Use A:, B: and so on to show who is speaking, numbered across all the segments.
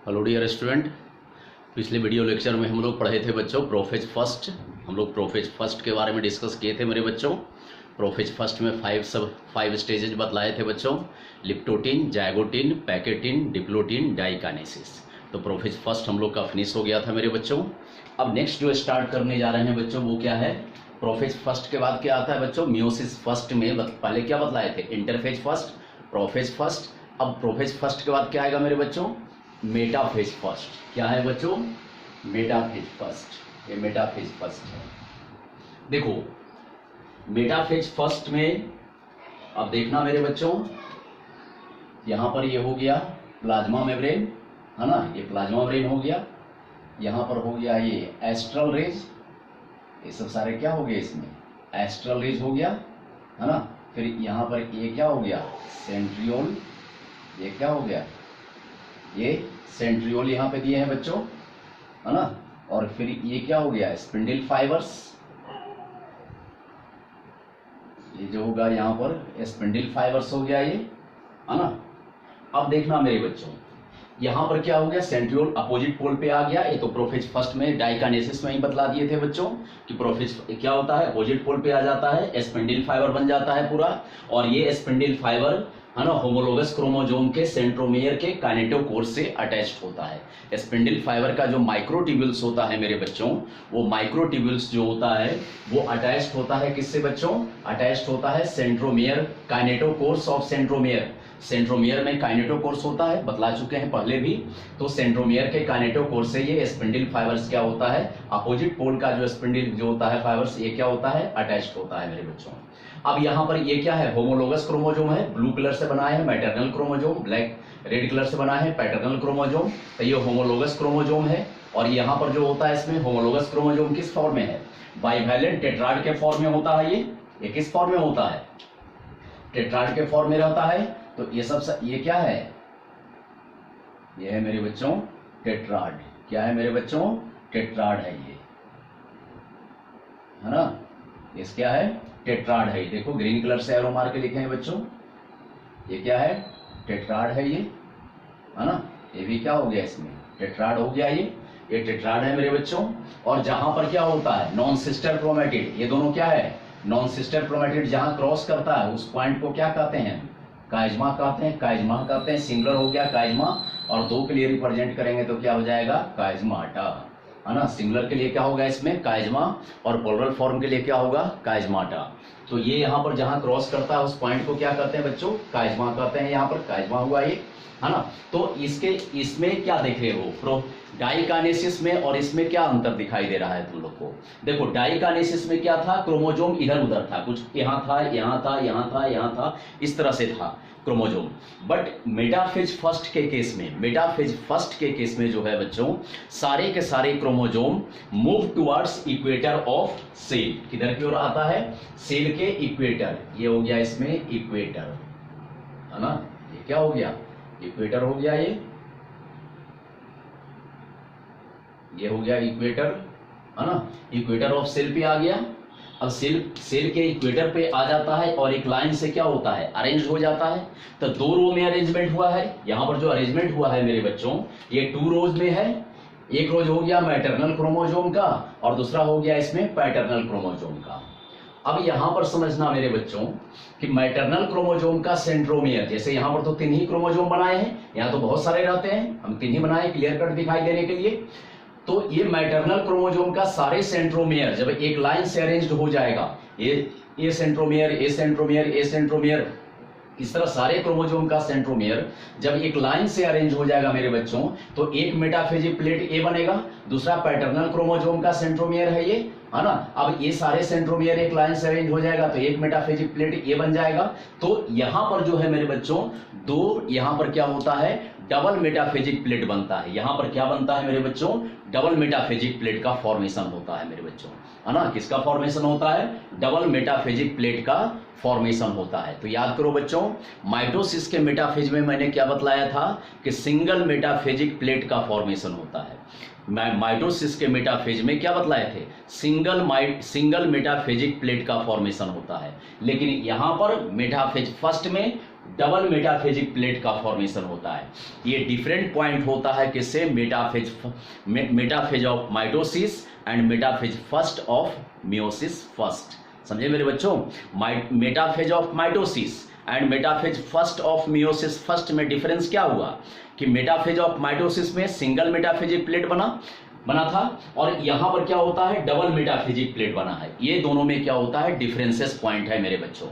A: Hello dear student. पिछले video lecture में हम लोग पढ़े थे बच्चों प्रोफेज फर्स्ट। हम लोग प्रोफेज फर्स्ट के बारे में डिस्कस किए थे मेरे बच्चों। प्रोफेज फर्स्ट में फाइव स्टेजेज बतलाए थे बच्चों, लिप्टोटिन, जाइगोटिन, पैकेटिन, डिप्लोटिन, डाइकानेसिस। तो प्रोफेज फर्स्ट हम लोग का फिनिश हो गया था मेरे बच्चों। अब नेक्स्ट जो स्टार्ट करने जा रहे हैं बच्चों वो क्या है, प्रोफेज फर्स्ट के बाद क्या आता है बच्चों, मियोसिस फर्स्ट में पहले क्या बतलाए थे, इंटरफेज फर्स्ट, प्रोफेज फर्स्ट। अब प्रोफेज फर्स्ट के बाद क्या आएगा मेरे बच्चों, मेटाफेज फर्स्ट। क्या है बच्चों, मेटाफेज फर्स्ट। ये मेटाफेज फर्स्ट है। देखो मेटाफेज फर्स्ट में अब देखना मेरे बच्चों, यहां पर ये हो गया प्लाज्मा मेम्ब्रेन, है ना, ये प्लाज्मा मेम्ब्रेन हो गया। यहां पर हो गया ये एस्ट्रल रेज, ये सब सारे क्या हो गए इसमें, एस्ट्रल रेज हो गया, है ना। फिर यहां पर ये क्या हो गया, सेंट्रियोल, ये क्या हो गया, ये सेंट्रियोल यहाँ पे दिए हैं बच्चों, है ना। और फिर ये क्या हो गया, स्पिंडल फाइबर्स, ये जो होगा यहाँ पर स्पिंडल फाइबर्स हो गया ये, है ना। अब देखना मेरे बच्चों, यहाँ पर क्या हो गया, सेंट्रियोल अपोजिट पोल पे आ गया। ये तो प्रोफेज फर्स्ट में डाइकानेसिस में ही बतला दिए थे बच्चों कि प्रोफेज क्या होता है, अपोजिट पोल पे आ जाता है, स्पिंडल फाइबर बन जाता है पूरा। और ये स्पिंडल फाइबर, है ना, होमोलोगस क्रोमोसोम के सेंट्रोमियर के काइनेटोकोर से अटैच्ड होता है। स्पिंडल फाइबर का जो माइक्रोट्यूब्यूल्स होता है मेरे बच्चों, वो माइक्रोट्यूब्यूल्स जो होता है वो अटैच्ड होता है किससे बच्चों, अटैच्ड होता है centromere, kinetochores of centromere. Centromere में काइनेटोकोर्स होता है, बतला चुके हैं पहले भी। तो सेंट्रोमियर के काइनेटोकोर से ये स्पिंडल फाइबर्स क्या होता है, अपोजिट पोल का जो स्पिंडल जो होता है फाइबर्स, ये क्या होता है, अटैच्ड होता है मेरे बच्चों। अब यहाँ पर ये क्या है, होमोलोगस क्रोमोसोम है, ब्लू कलर से बना है maternal chromosome, black red colour से बना है पैटर्नल क्रोमोसोम। तो ये होमोलोगस क्रोमोसोम है। और यहाँ पर जो होता है इसमें होमोलोगस क्रोमोसोम किस फॉर्म में है, बाइवैलेंट टेट्राड के फॉर्म में होता है। ये किस फॉर्म में होता है, टेट्राड के फॉर्म में रहता है। तो ये सब ये क्या है, ये है मेरे बच्चों टेट्राड। क्या है मेरे बच्चों, टेट्राड है ये, है ना। ये क्या है, टेट्राड है। देखो ग्रीन कलर से एरो मार के लिखे हैं बच्चों, ये क्या है, टेट्राड है ये, है ना। ये भी क्या हो गया, इसमें टेट्राड हो गया ये टेट्राड है मेरे बच्चों। और जहां पर क्या होता है, नॉन सिस्टर क्रोमेटिड, ये दोनों क्या है, नॉन सिस्टर क्रोमेटिड जहां क्रॉस करता है उस पॉइंट को क्या कहते हैं, काइजमा कहते हैं, काइजमा कहते हैं। सिंगुलर हो गया काइजमा, और दो के लिए रिप्रेजेंट करेंगे तो क्या हो जाएगा, काइजमाटा, है ना। सिंगुलर के लिए क्या होगा इसमें, काइजमा, और प्लुरल फॉर्म के लिए क्या होगा, काइजमाटा। तो ये यहाँ पर जहां क्रॉस करता है उस पॉइंट को क्या कहते हैं बच्चों, काइजमा कहते हैं। यहाँ पर काइजमा हुआ ये, है ना। तो इसमें क्या देख रहे हो, डाइकानेसिस में और इसमें क्या अंतर दिखाई दे रहा है तुम लोग को। देखो डाइकानेसिस में क्या था, क्रोमोसोम इधर उधर था, कुछ यहाँ था, यहाँ था, यहाँ था, यहाँ था, इस तरह से था क्रोमोसोम। बट मेटाफेज फर्स्ट के केस में, मेटाफेज फर्स्ट के केस में जो है बच्चों, सारे के सारे chromosome move towards equator of cell. किधर की ओर आता है, सेल के इक्वेटर। ये हो गया इसमें इक्वेटर, है ना। ये क्या हो गया, इक्वेटर हो गया ये हो गया इक्वेटर, है ना। इक्वेटर ऑफ सेल पे आ गया। अब सेल के इक्वेटर पे आ जाता है और एक लाइन से क्या होता है, अरेंज हो जाता है। तो दो रो में अरेंजमेंट हुआ है। यहाँ पर जो अरेंजमेंट हुआ है मेरे बच्चों, ये 2 रोज में है। एक रोज हो गया मैटरनल क्रोमोसोम का और दूसरा हो गया इसमें पैटर्नल क्रोमोसोम का। अब यहां पर समझना मेरे बच्चों कि मैटरनल क्रोमोसोम का सेंट्रोमियर, जैसे यहां पर तो 3 ही क्रोमोसोम बनाए हैं, यहां तो बहुत सारे रहते हैं, हम 3 ही बनाए क्लियर कट दिखाई देने के लिए। तो ये मैटरनल क्रोमोसोम का सारे सेंट्रोमियर जब एक लाइन से अरेंज्ड हो जाएगा, ये सेंट्रोमियर, ये सेंट्रोमियर, ये सेंट्रोमियर, इस तरह सारे क्रोमोसोम का सेंट्रोमियर जब एक लाइन से अरेंज हो जाएगा मेरे बच्चों, तो एक मेटाफेजिक प्लेट ए बनेगा, दूसरा पैटर्नल क्रोमोसोम का सेंट्रोमियर है ये, है ना। अब ये सारे सेंट्रोमियर एक लाइन से अरेंज हो जाएगा तो एक मेटाफेजिक प्लेट ए बन जाएगा। तो यहां पर जो है मेरे बच्चों, दो यहां पर क्या होता है, डबल मेटाफेजिक प्लेट बनता है। यहां पर क्या बनता है मेरे बच्चों, डबल मेटाफेजिक प्लेट का फॉर्मेशन होता है मेरे बच्चों, है ना। किसका फॉर्मेशन होता है, डबल मेटाफेजिक प्लेट का फॉर्मेशन होता है। तो याद करो बच्चों, माइटोसिस के मेटाफेज में मैंने क्या बतलाया था कि सिंगल मेटाफेजिक प्लेट का फॉर्मेशन होता है। माइटोसिस के मेटाफेज में क्या बतलाए थे, सिंगल मेटाफेजिक प्लेट का फॉर्मेशन होता है। लेकिन यहां पर मेटाफेज फर्स्ट में डबल मेटाफेजिक प्लेट का फॉर्मेशन होता है। ये डिफरेंट पॉइंट होता है किससे, metaphase of mitosis and metaphase first of meiosis first. समझे मेरे बच्चों, metaphase of mitosis and metaphase first of meiosis first में डिफरेंस क्या हुआ कि मेटाफेज ऑफ माइटोसिस में सिंगल मेटाफेजिक प्लेट बना था और यहां पर क्या होता है, डबल मेटाफेजिक प्लेट बना है। ये दोनों में क्या होता है, डिफरेंसेस पॉइंट है मेरे बच्चों।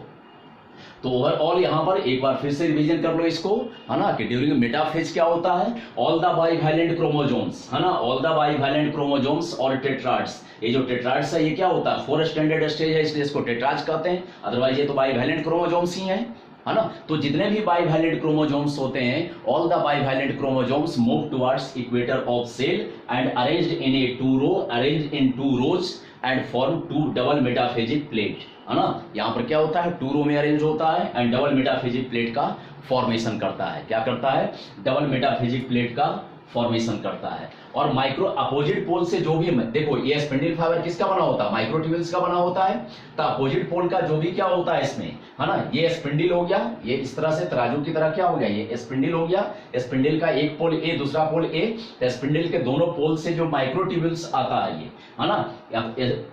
A: तो ओवरऑल यहां पर एक बार फिर से रिवीजन कर लो इसको, है ना, कि ड्यूरिंग मेटाफेज क्या होता है, ऑल द बाइवैलेंट क्रोमोसोम्स, है ना, ऑल द बाइवैलेंट क्रोमोसोम्स और टेट्राड्स। ये जो टेट्राड्स है ये क्या होता है, 4 स्टैंडर्ड स्टेज है इसलिए इसको टेट्राड्स कहते हैं, अदरवाइज ये तो बाइवैलेंट क्रोमोसोम्स ही है ना। तो जितने भी बाइवैलेंट क्रोमोसोम्स होते हैं, all the bivalent chromosomes move towards equator of cell and arranged in two rows and form 2 double metaphasic plate, है ना। यहाँ पर क्या होता है, 2 रो में अरेंज होता है एंड डबल मेटाफेजिक प्लेट का फॉर्मेशन करता है। क्या करता है, डबल मेटाफेजिक प्लेट का फॉर्मेशन करता है। और माइक्रो अपोजिट पोल से जो भी, देखो ये स्पिंडल फाइबर किसका बना होता है, माइक्रोट्यूब्यूल्स का बना होता है। तो अपोजिट पोल का जो भी क्या होता है इसमें, है ना, ये स्पिंडल हो गया, ये इस तरह से तराजू की तरह क्या हो गया, ये स्पिंडल हो गया। स्पिंडल का एक पोल ए, दूसरा पोल ए, तो स्पिंडल के दोनों पोल से जो माइक्रोट्यूब्यूल्स आता है ये, है ना,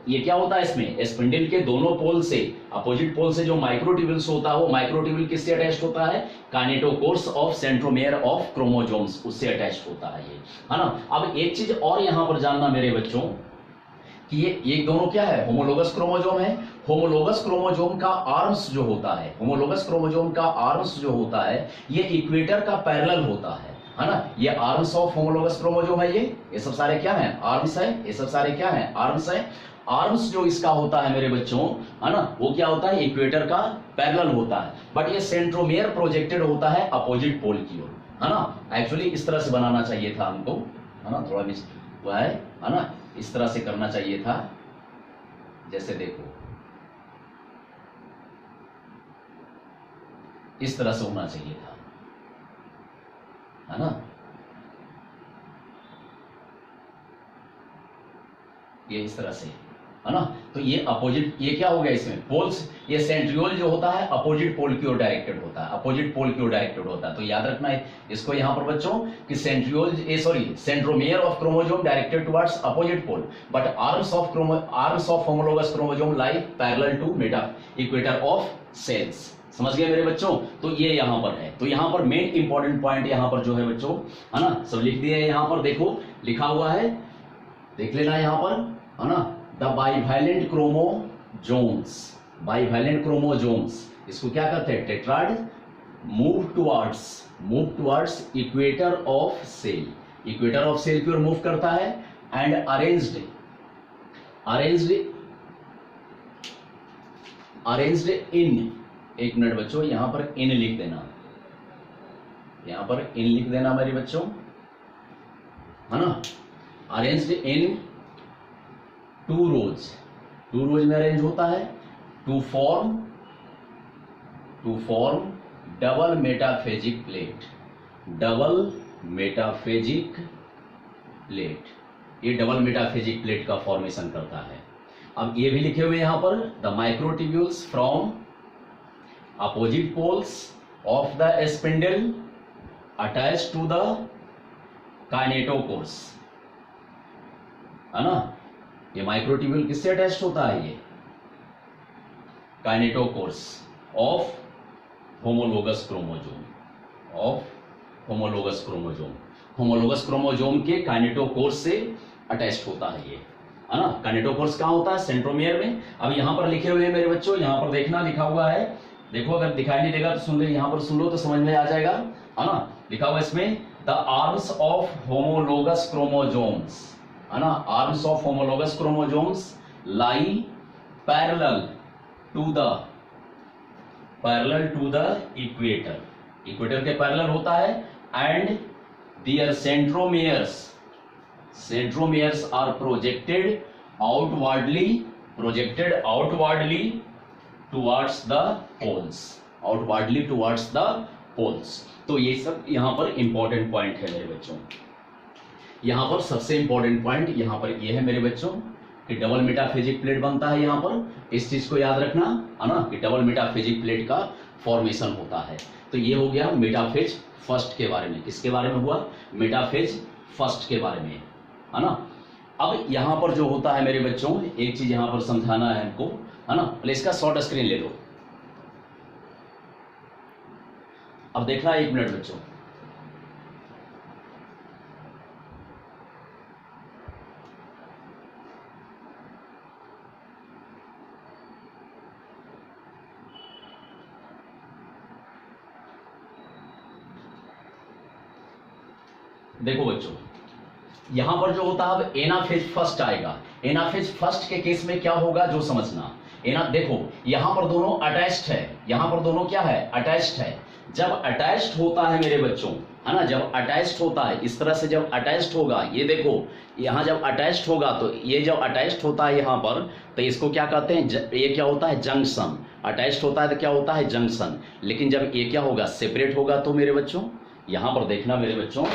A: ये क्या होता है इसमें, स्पिंडल के दोनों पोल से, अपोजिट पोल से जो माइक्रोट्यूब्यूल्स होता है वो माइक्रोट्यूब्यूल किससे अटैच्ड होता है, kinetochores of centromere of chromosomes, उससे अटैच्ड होता है ये, है ना। अब एक चीज और यहां पर जानना मेरे बच्चों कि ये दोनों क्या है, होमोलोगस क्रोमोसोम है। होमोलोगस क्रोमोसोम का आर्म्स जो होता है, होमोलोगस क्रोमोसोम का आर्म्स जो होता है ये इक्वेटर का पैरेलल होता है ना। ये आर्म्स ऑफ होमोलोगस क्रोमोसोम है, ये सब सारे क्या हैं, आर्म्स है, ये सब सारे क्या हैं, आर्म्स है। आर्म्स जो इसका होता है मेरे बच्चों, है ना, वो क्या होता है, इक्वेटर का पैरेलल होता है, बट ये सेंट्रोमेयर प्रोजेक्टेड होता है अपोजिट पोल की ओर, है ना। एक्चुअली इस तरह से बनाना चाहिए था हमको, है ना, थोड़ा मिस हुआ है ना, इस तरह से करना चाहिए था। जैसे देखो इस तरह से होना चाहिए था, है ना, ये इस तरह से, है ना। तो ये अपोजिट, ये क्या हो गया इसमें पोल्स, ये सेंट्रियोल जो होता है अपोजिट पोल की ओर डायरेक्टेड होता है, अपोजिट पोल की ओर डायरेक्टेड होता है। तो याद रखना है इसको यहां पर बच्चों कि centromere of chromosome directed towards opposite pole, but arms of homologous chromosome lie parallel to equator of cells. समझ गए मेरे बच्चों, तो ये यहां पर है। तो यहां पर मेन इंपॉर्टेंट पॉइंट यहां पर जो है बच्चों, है ना, सब लिख दिए यहां पर, देखो लिखा हुआ है, देख लेना यहां पर, है ना, the bivalent chromosomes, bivalent chromosomes, इसको क्या कहते हैं, tetrad, move towards equator of cell, equator of cell की ओर मूव करता है एंड अरेंज्ड इन, एक मिनट बच्चों यहां पर इन लिख देना, यहां पर इन लिख देना मेरे बच्चों, है ना, अरेंज्ड इन 2 रोज में अरेंज होता है to form double metaphasic plate, ये डबल मेटाफेजिक प्लेट का फॉर्मेशन करता है। अब ये भी लिखे हुए यहां पर, the microtubules from opposite poles of the spindle attach to the kinetochores, है ना। ये माइक्रोट्यूब्यूल किससे अटैच्ड होता है, ये काइनेटोकोर्स ऑफ होमोलोगस क्रोमोसोम के काइनेटोकोर्स से अटैच्ड होता है ये, है ना। काइनेटोकोर्स कहां होता है, सेंट्रोमियर में। अब यहां पर लिखे हुए हैं मेरे बच्चों, यहां पर देखना लिखा हुआ है, देखो अगर दिखाई नहीं देगा तो सुन ले, यहां पर सुन लो तो समझ में आ जाएगा, है ना। लिखा हुआ इसमें the arms of homologous chromosomes, है ना, arms of homologous chromosomes lie parallel to the equator के पैरेलल होता है and their centromeres are projected outwardly towards the poles, तो ये सब यहां पर इंपॉर्टेंट पॉइंट है मेरे बच्चों। यहां पर सबसे इंपॉर्टेंट पॉइंट यहां पर ये है मेरे बच्चों कि डबल मेटाफेजिक प्लेट बनता है यहां पर, इस चीज को याद रखना, है ना, कि डबल मेटाफेजिक प्लेट का फॉर्मेशन होता है। तो ये हो गया मेटाफेज फर्स्ट के बारे में। किसके बारे में हुआ? मेटाफेज फर्स्ट के बारे में, है ना। अब यहां पर जो होता है मेरे बच्चों, एक चीज यहां पर समझाना है हमको, है ना। पहले इसका शॉर्ट स्क्रीन ले लो। अब देखना 1 मिनट बच्चों। देखो बच्चों, यहां पर जो होता है अब एनाफेज फर्स्ट आएगा। एनाफेज फर्स्ट के केस में क्या होगा जो समझना। देखो यहां पर दोनों अटैच्ड है, यहां पर दोनों क्या है? अटैच्ड है। जब अटैच्ड होता है मेरे बच्चों, है ना, जब अटैच्ड होता है इस तरह से, जब अटैच्ड होगा, ये देखो यहां जब अटैच्ड होगा, तो ये जब अटैच्ड होता है यहां पर, तो इसको क्या कहते हैं? ये क्या होता है? जंक्शन। अटैच्ड होता है तो क्या होता है? जंक्शन। लेकिन जब ये क्या होगा? सेपरेट होगा, तो मेरे बच्चों यहां पर देखना मेरे बच्चों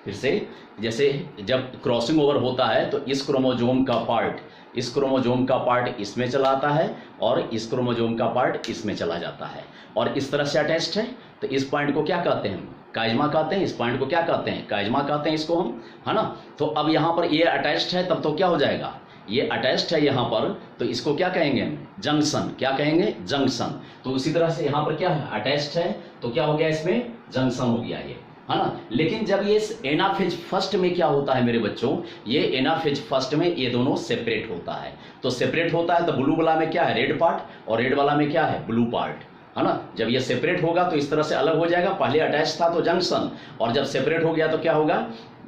A: फिर से, जैसे जब क्रॉसिंग ओवर होता है तो इस क्रोमोजोम का पार्ट, इस क्रोमोजोम का पार्ट इसमें चला आता है और इस क्रोमोजोम का पार्ट इसमें चला जाता है, और इस तरह से अटैच्ड है। तो इस पॉइंट को क्या कहते हैं? काइजमा कहते हैं। इस पॉइंट को क्या कहते हैं? काइजमा कहते हैं इसको हम, है ना। तो अब यहाँ पर ये अटैच्ड है, तब तो क्या हो जाएगा? ये अटैच्ड है यहाँ पर, तो इसको क्या कहेंगे हम? जंक्शन। क्या कहेंगे? जंक्शन। तो उसी तरह से यहाँ पर क्या है? अटैच्ड है, तो क्या हो गया? इसमें जंक्शन हो गया ये, है ना। लेकिन जब ये एनाफेज फर्स्ट में क्या होता है मेरे बच्चों? ये एनाफेज फर्स्ट में ये दोनों सेपरेट होता है। तो सेपरेट होता है तो ब्लू वाला में क्या है? रेड पार्ट, और रेड वाला में क्या है? ब्लू पार्ट, है ना। जब ये सेपरेट होगा तो इस तरह से अलग हो जाएगा। पहले अटैच था तो जंक्शन, और जब सेपरेट हो गया तो क्या होगा?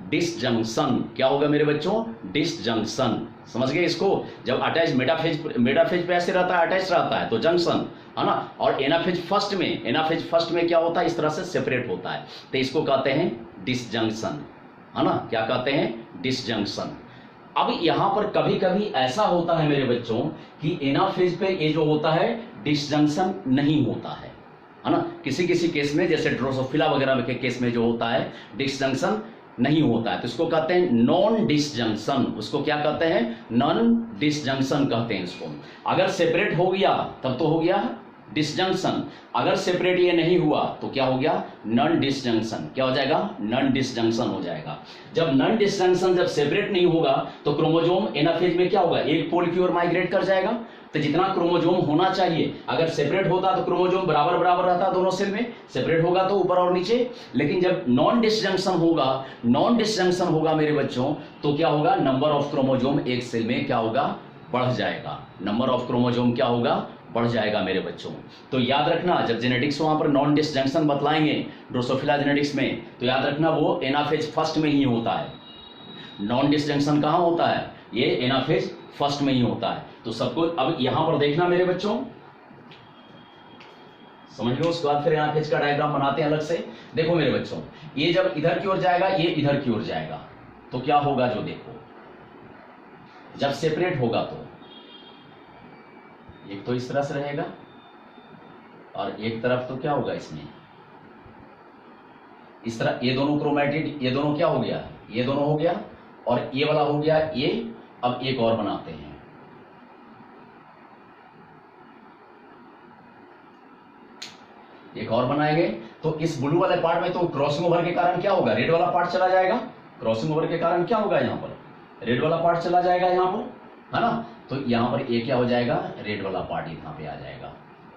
A: डिसजंक्शन। क्या होगा मेरे बच्चों? डिसजंक्शन। समझ गए इसको? जब अटैच मेटाफेज पे ऐसे रहता है, अटैच रहता है तो जंक्शन, है ना। और एनाफेज फर्स्ट में क्या होता है? इस तरह से सेपरेट होता है, तो इसको कहते हैं डिसजंक्शन, है ना। क्या कहते हैं? डिसजंक्शन। अब यहां पर कभी कभी ऐसा होता है मेरे बच्चों कि एनाफेज पे ये जो होता है डिसजंक्शन नहीं होता है ना। किसी किसी केस में, जैसे ड्रोसोफिला वगैरह के केस में जो होता है डिसजंक्शन नहीं होता है, तो इसको कहते हैं नॉन डिसजंक्शन। उसको क्या कहते हैं? नॉन डिसजंक्शन कहते हैं इसको। अगर सेपरेट हो गया तब तो हो गया डिसजंक्शन, अगर सेपरेट ये नहीं हुआ तो क्या हो गया? Non disjunction. क्या हो जाएगा? नॉन डिसजंक्शन हो जाएगा। जब नॉन डिसजंक्शन, जब सेपरेट नहीं होगा तो क्रोमोजोम एनाफेज में क्या होगा? एक पोल की ओर माइग्रेट कर जाएगा। तो जितना क्रोमोजोम होना चाहिए, अगर सेपरेट होता तो क्रोमोजोम बराबर बराबर रहता दोनों सेल में, सेपरेट होगा तो ऊपर और नीचे। लेकिन जब नॉन डिसजंक्शन होगा मेरे बच्चों, तो क्या होगा? नंबर ऑफ क्रोमोजोम एक सेल में क्या होगा? बढ़ जाएगा। नंबर ऑफ क्रोमोजोम क्या होगा? बढ़ जाएगा मेरे बच्चों। तो याद रखना, जब जेनेटिक्स वहां पर नॉन डिसजंक्शन बतलाएंगे ड्रोसोफिला जेनेटिक्स में, तो याद रखना वो एनाफेज फर्स्ट में ही होता है। नॉन डिसजंक्शन कहां होता है? ये एनाफेज फर्स्ट में ही होता है। तो सबको अब यहां पर देखना मेरे बच्चों, समझ लो। उसके बाद फिर एनाफेज का डायग्राम बनाते हैं अलग से। देखो मेरे बच्चों, ये जब इधर की ओर जाएगा, ये इधर की ओर जाएगा, तो क्या होगा? जो देखो, जब सेपरेट होगा तो एक तो इस तरह से रहेगा, और एक तरफ तो क्या होगा? इसमें इस तरह ये दोनों क्रोमैटिड, ये दोनों क्या हो गया? ये दोनों हो गया, और ये वाला हो गया ये। अब एक और बनाते हैं, एक और बनाएंगे। तो इस ब्लू वाले पार्ट में तो क्रॉसिंग ओवर के कारण क्या होगा? रेड वाला पार्ट चला जाएगा। क्रॉसिंग ओवर के कारण क्या होगा? यहाँ पर रेड वाला पार्ट चला जाएगा यहाँ पर, है ना। तो यहाँ पर ये क्या हो जाएगा? रेड वाला पार्ट यहाँ पे आ जाएगा।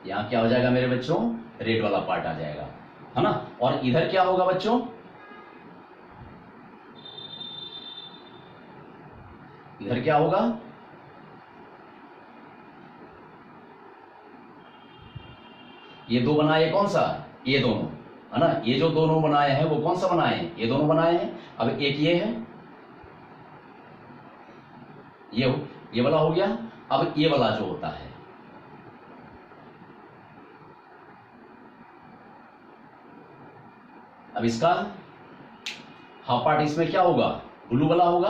A: यहाँ क्या हो जाएगा मेरे बच्चों? रेड वाला पार्ट आ जाएगा, है ना। और इधर क्या होगा बच्चों? इधर क्या होगा? ये दो बनाए, कौन सा? ये दोनों, है ना। ये जो दोनों बनाए हैं वो कौन सा बनाए हैं? ये दोनों बनाए हैं। अब एक ये है, ये वाला हो गया। अब ये वाला जो होता है, अब इसका हाफ पार्ट इसमें क्या होगा? ब्लू वाला होगा।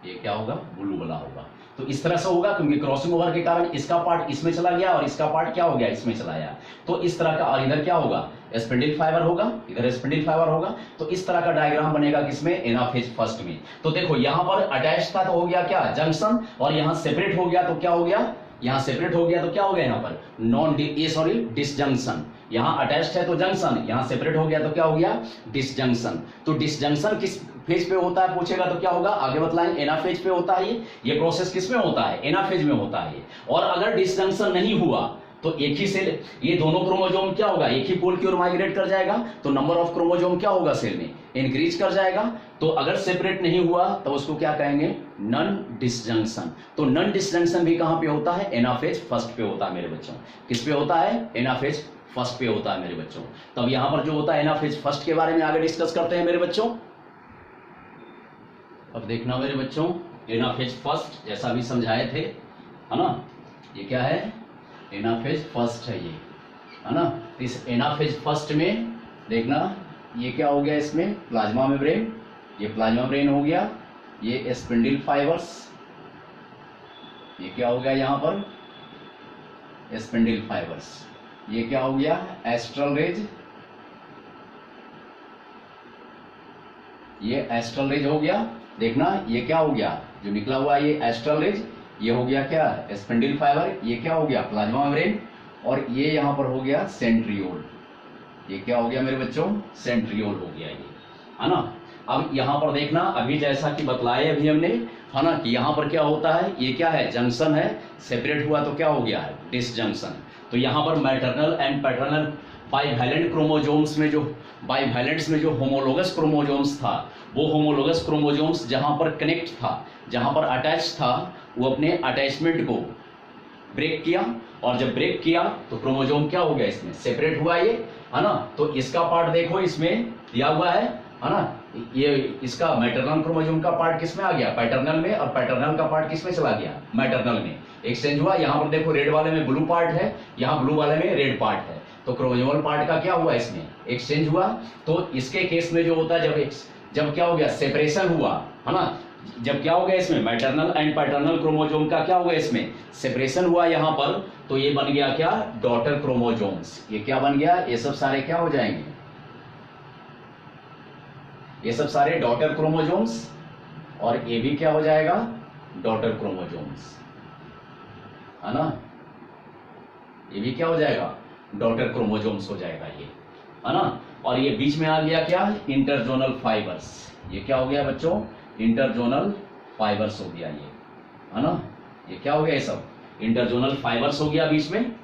A: ये क्या होगा? ब्लू वाला होगा। तो इस तरह से होगा, क्योंकि क्रॉसिंग ओवर के कारण इसका पार्ट इसमें चला गया और इसका पार्ट क्या हो गया? इसमें चला गया। तो इस तरह का, और इधर क्या होगा? स्पिंडल फाइबर होगा, इधर स्पिंडल फाइबर होगा। तो इस तरह का डायग्राम बनेगा किसमें? एनाफेज फर्स्ट में। तो देखो यहां पर अटैच था तो हो गया क्या? जंक्शन, और यहां सेपरेट हो गया तो क्या हो गया? यहाँ सेपरेट हो गया तो क्या हो गया यहाँ पर डिसजंक्शन। यहाँ अटैच्ड है तो जंक्शन, यहाँ सेपरेट हो गया तो क्या हो गया डिसजंक्शन। तो डिसजंक्शन किस फेज पे होता है पूछेगा तो क्या होगा, आगे बतलाएंगे, एनाफेज पे होता है ये प्रोसेस किस में होता है, एनाफेज में होता है। और अगर डिसजंक्शन नहीं हुआ तो एक ही सेल, ये दोनों क्रोमोजोम क्या होगा, एक ही पोल की ओर माइग्रेट कर जाएगा, तो नंबर ऑफ क्रोमोजोम क्या होगा सेल में, इंक्रीज कर जाएगा। तो अगर सेपरेट नहीं हुआ तो उसको क्या कहेंगे, नन डिसजंक्शन। तो नन डिसजंक्शन भी कहां पे होता है, एनाफेज फर्स्ट पे होता है मेरे बच्चों। किस पे होता है, एनाफेज फर्स्ट पे होता है मेरे बच्चों। तब यहां पर जो होता है एनाफेज फर्स्ट के बारे में आगे डिस्कस करते हैं मेरे बच्चों। अब देखना मेरे बच्चों, एनाफेज फर्स्ट जैसा भी समझाए थे, है ना, ये क्या है, एनाफेज फर्स्ट है ये, है ना। इस एनाफेज फर्स्ट में देखना ये क्या हो गया, इसमें प्लाज्मा मेम्ब्रेन, ये प्लाज्मा मेम्ब्रेन हो गया, ये स्पिंडल फाइबर्स, ये क्या हो गया यहाँ पर स्पिंडल फाइबर्स, ये क्या हो गया एस्ट्रल रेज, ये एस्ट्रल रेज हो गया। देखना ये क्या हो गया, जो निकला हुआ ये एस्ट्रल रेज, ये हो गया क्या स्पिंडल फाइबर, ये क्या हो गया प्लाज्मा मेम्ब्रेन, और ये यहां पर हो गया सेंट्रियोल, ये क्या हो गया मेरे बच्चों सेंट्रियोल हो गया ये, है ना। अब यहां पर देखना अभी जैसा कि बतलाए अभी हमने, है ना, कि यहां पर क्या होता है, ये क्या है जंक्शन है, सेपरेट हुआ तो क्या हो गया है डिसजंक्शन। तो यहां पर maternal and paternal bivalent chromosomes में जो बाइवैलेंट्स में जो होमोलोगस क्रोमोजोम्स था, वो होमोलोगस क्रोमोजोम्स जहां पर कनेक्ट था, जहां पर अटैच था, वो अपने अटैचमेंट को ब्रेक किया, और जब ब्रेक किया तो क्रोमोजोम क्या हो गया, इसमें सेपरेट हुआ ये, है ना। तो इसका पार्ट देखो इसमें दिया हुआ है ना, ये इसका मैटरनल क्रोमोजोम का पार्ट किसमें आ गया, पैटर्नल में, और पैटर्नल का पार्ट किसमें चला गया, मैटरनल में एक्सचेंज हुआ। यहाँ पर देखो रेड वाले में ब्लू पार्ट है, यहाँ ब्लू वाले में रेड पार्ट है, तो क्रोमोजोमल पार्ट का क्या हुआ, इसमें एक्सचेंज हुआ। तो इसके केस में जो होता है, जब क्या हो गया सेपरेशन हुआ, है ना, जब क्या हो गया इसमें मैटरनल एंड पैटर्नल क्रोमोजोम का क्या हो गया, इसमें सेपरेशन हुआ यहाँ पर, तो ये बन गया क्या डॉटर क्रोमोजोम्स। ये क्या बन गया, ये सब सारे क्या हो जाएंगे, ये सब सारे डॉटर क्रोमोजोम्स, और ये भी क्या हो जाएगा डॉटर क्रोमोजोम्स, है ना, ये भी क्या हो जाएगा डॉटर क्रोमोजोम्स हो जाएगा ये, है ना। और ये बीच में आ गया क्या इंटरजोनल फाइबर्स, ये क्या हो गया बच्चों इंटरजोनल फाइबर्स हो गया ये, है ना, ये क्या हो गया, ये सब इंटरजोनल फाइबर्स हो गया बीच में।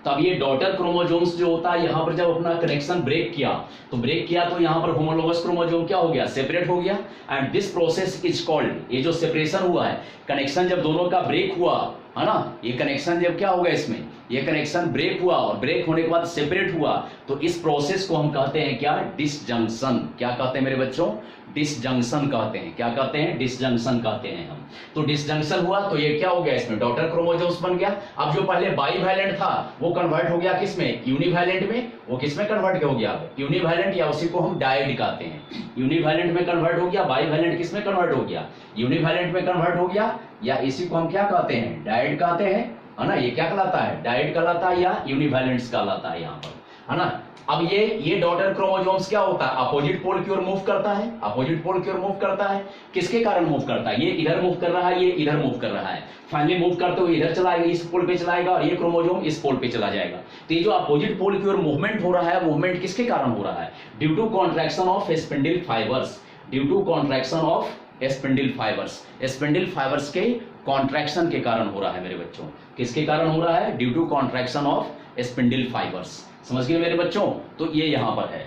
A: तब ये डॉटर क्रोमोजोम्स जो होता है, यहाँ पर जब अपना कनेक्शन ब्रेक किया तो यहाँ पर होमोलोगस क्रोमोजोम क्या हो गया सेपरेट हो गया, and this process is called, ये जो सेपरेशन हुआ है, कनेक्शन जब दोनों का ब्रेक हुआ, है ना, ये कनेक्शन जब क्या होगा इसमें, ये कनेक्शन ब्रेक हुआ, और ब्रेक होने के बाद सेपरेट हुआ, तो इस प्रोसेस को हम कहते हैं क्या डिसजंक्शन। क्या कहते हैं मेरे बच्चों, डिसजंक्शन कहते हैं। क्या कहते हैं, डिसजंक्शन कहते हैं हम। तो डिसजंक्शन हुआ तो ये क्या हो गया, इसमें डॉटर क्रोमोजोम्स बन गया। अब जो पहले बाईवैलेंट था वो कन्वर्ट हो गया किसमें, यूनिवैलेंट में। वो किसमें कन्वर्ट हो गया, यूनिवैलेंट, या उसी को हम डायड कहते हैं। यूनिवैलेंट में कन्वर्ट हो गया, बाईवैलेंट किसमें कन्वर्ट हो गया, यूनिवैलेंट में कन्वर्ट हो गया, या इसी को हम क्या कहते हैं डायड कहते हैं, है ना। ये क्या कहलाता है, डायड कहलाता है या यूनिवैलेंट्स कहलाता है यहाँ पर, है ना। अब ये डॉटर क्रोमोजोम्स क्या होता है, अपोजिट पोल की ओर मूव करता है, अपोजिट पोल की ओर मूव करता है। किसके कारण मूव करता है, ये इधर मूव कर रहा है, ये इधर मूव कर रहा है, फाइनली मूव करते हुए इधर चला आएगा, इस पोल पे चलाएगा, और ये क्रोमोजोम इस पोल पे चला जाएगा। तो ये जो अपोजिट पोल की ओर मूवमेंट हो रहा है, मूवमेंट किसके कारण हो रहा है, due to contraction of spindle fibres, due to contraction of spindle fibres, spindle fibres के कॉन्ट्रैक्शन के कारण हो रहा है मेरे बच्चों। किसके कारण हो रहा है, due to contraction of spindle fibres. समझ गए मेरे बच्चों, तो ये यहां पर है।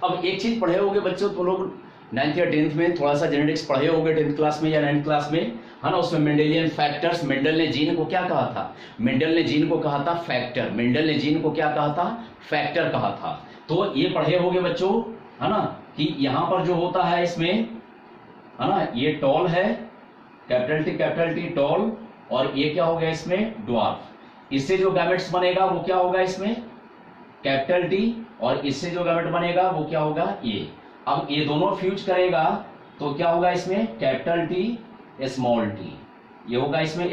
A: अब एक चीज पढ़े होगे बच्चों, तो लोग 9th या 10th में थोड़ा सा जेनेटिक्स पढ़े होगे, 10th क्लास में या 9th क्लास में, है ना। उसमें मेंडेलियन फैक्टर्स, मेंडल ने जीन को क्या कहा था, मेंडल ने जीन को कहा था फैक्टर, मेंडल ने जीन को क्या कहा था, फैक्टर कहा था। तो ये पढ़े होगे बच्चों, है ना, कि यहां पर जो होता है इसमें, है ना, ये टॉल है, कैपिटल टी टॉल, और ये क्या हो गया इसमें ड्वार्फ। इससे जो गैमेट्स बनेगा वो क्या होगा इसमें कैपिटल टी, और इससे जो गैमेट बनेगा वो क्या होगा ये। अब ये दोनों फ्यूज करेगा तो क्या होगा इसमें कैपिटल टी स्मॉल टी, ये होगा इसमें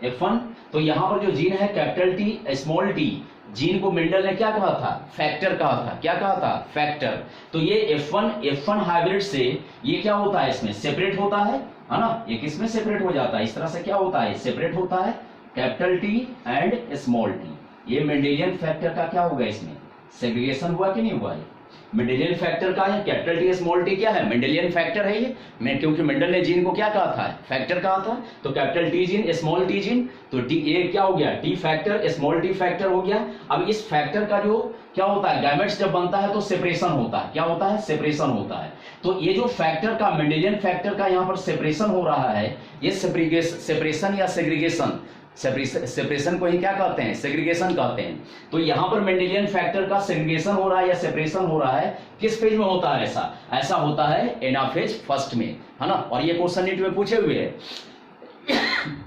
A: F1। तो यहां पर जो जीन है capital T small T, gene को मेंडल ने क्या कहा था, फैक्टर कहा था। क्या कहा था, फैक्टर। तो ये F1 हाइब्रिड से ये क्या होता है, इसमें सेपरेट होता है, है ना, ये किस में सेपरेट हो जाता है, इस तरह से क्या होता है, सेपरेट होता है capital T and small T. ये मेंडेलियन फैक्टर का क्या होगा, इसमें सेग्रीगेशन हुआ कि नहीं हुआ है, मेंडेलियन फैक्टर का है। कैपिटल टी स्मॉल टी क्या है, मेंडेलियन फैक्टर है ये, मैं क्योंकि मेंडल ने जीन को क्या कहा था, फैक्टर कहा था, तो capital T gene small T gene, तो टी ए क्या हो गया, T factor small T factor हो गया। अब इस फैक्टर का जो क्या होता है, गैमेट्स जब बनता है तो सेपरेशन होता है, क्या होता है, सेपरेशन होता है। तो ये जो फैक्टर का मेंडेलियन फैक्टर का यहाँ पर सेपरेशन हो रहा है, ये सेपरेशन या सेग्रीगेशन, सेपरेशन को ही क्या कहते हैं, सेग्रीगेशन कहते हैं। तो यहाँ पर मेंडेलियन फैक्टर का सेग्रीगेशन हो रहा है या सेपरेशन हो रहा है, किस फेज में होता है, ऐसा होता है एनाफेज फर्स्ट में, है ना। और ये क्वेश्चन नीट में पूछे हुए है